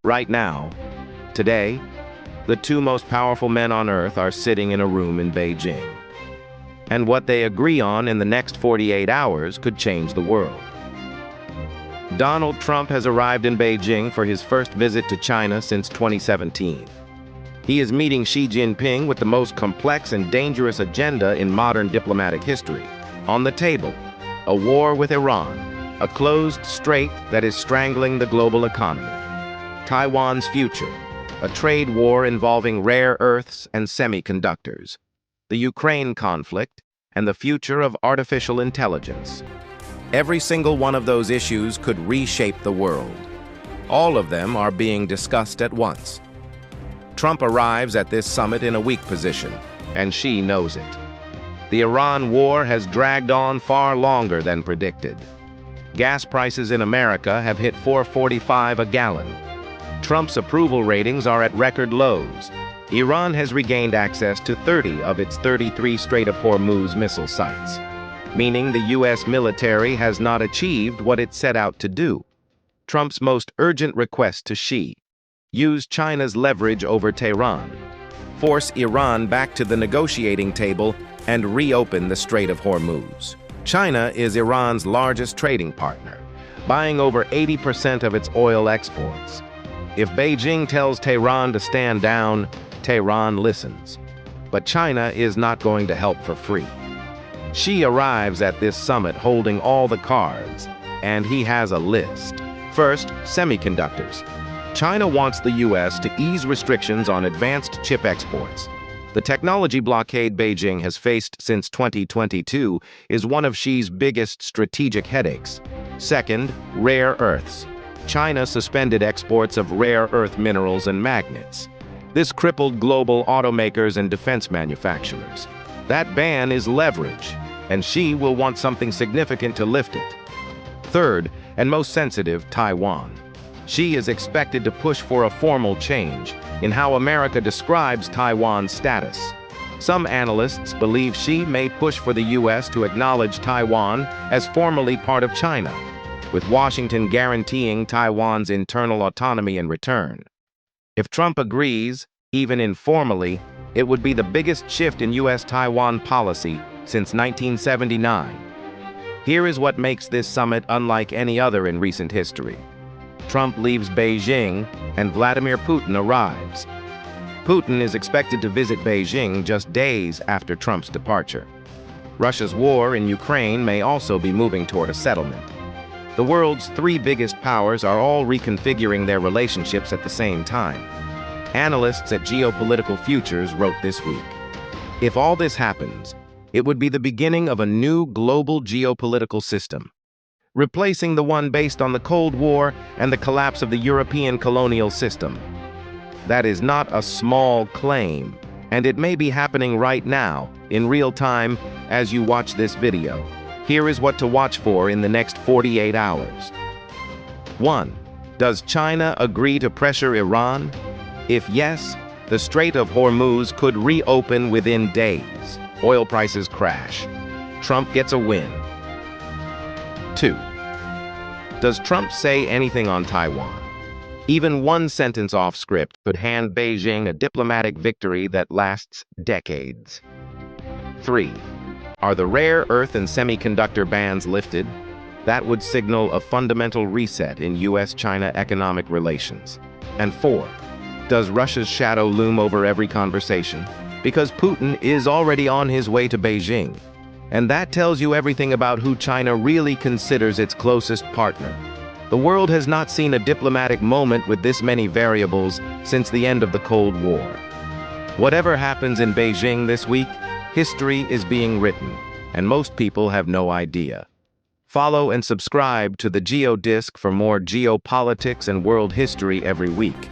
Right now, today, the two most powerful men on Earth are sitting in a room in Beijing. And what they agree on in the next 48 hours could change the world. Donald Trump has arrived in Beijing for his first visit to China since 2017. He is meeting Xi Jinping with the most complex and dangerous agenda in modern diplomatic history. On the table, a war with Iran, a closed strait that is strangling the global economy. Taiwan's future, a trade war involving rare earths and semiconductors. The Ukraine conflict, and the future of artificial intelligence. Every single one of those issues could reshape the world. All of them are being discussed at once. Trump arrives at this summit in a weak position, and Xi knows it. The Iran war has dragged on far longer than predicted. Gas prices in America have hit $4.45 a gallon. Trump's approval ratings are at record lows. Iran has regained access to 30 of its 33 Strait of Hormuz missile sites, meaning the U.S. military has not achieved what it set out to do. Trump's most urgent request to Xi: use China's leverage over Tehran, force Iran back to the negotiating table, and reopen the Strait of Hormuz. China is Iran's largest trading partner, buying over 80% of its oil exports. If Beijing tells Tehran to stand down, Tehran listens. But China is not going to help for free. Xi arrives at this summit holding all the cards, and he has a list. First, semiconductors. China wants the U.S. to ease restrictions on advanced chip exports. The technology blockade Beijing has faced since 2022 is one of Xi's biggest strategic headaches. Second, rare earths. China suspended exports of rare earth minerals and magnets. This crippled global automakers and defense manufacturers. That ban is leverage, and Xi will want something significant to lift it. Third, and most sensitive, Taiwan. Xi is expected to push for a formal change in how America describes Taiwan's status. Some analysts believe Xi may push for the U.S. to acknowledge Taiwan as formally part of China, with Washington guaranteeing Taiwan's internal autonomy in return. If Trump agrees, even informally, it would be the biggest shift in U.S. Taiwan policy since 1979. Here is what makes this summit unlike any other in recent history. Trump leaves Beijing, and Vladimir Putin arrives. Putin is expected to visit Beijing just days after Trump's departure. Russia's war in Ukraine may also be moving toward a settlement. The world's three biggest powers are all reconfiguring their relationships at the same time. Analysts at Geopolitical Futures wrote this week, if all this happens, it would be the beginning of a new global geopolitical system, replacing the one based on the Cold War and the collapse of the European colonial system. That is not a small claim, and it may be happening right now, in real time, as you watch this video. Here is what to watch for in the next 48 hours. 1. Does China agree to pressure Iran? If yes, the Strait of Hormuz could reopen within days. Oil prices crash. Trump gets a win. 2. Does Trump say anything on Taiwan? Even one sentence off script could hand Beijing a diplomatic victory that lasts decades. 3. Are the rare earth and semiconductor bans lifted? That would signal a fundamental reset in U.S.-China economic relations. And 4. Does Russia's shadow loom over every conversation? Because Putin is already on his way to Beijing. And that tells you everything about who China really considers its closest partner. The world has not seen a diplomatic moment with this many variables since the end of the Cold War. Whatever happens in Beijing this week, history is being written, and most people have no idea. Follow and subscribe to the GeoDisc for more geopolitics and world history every week.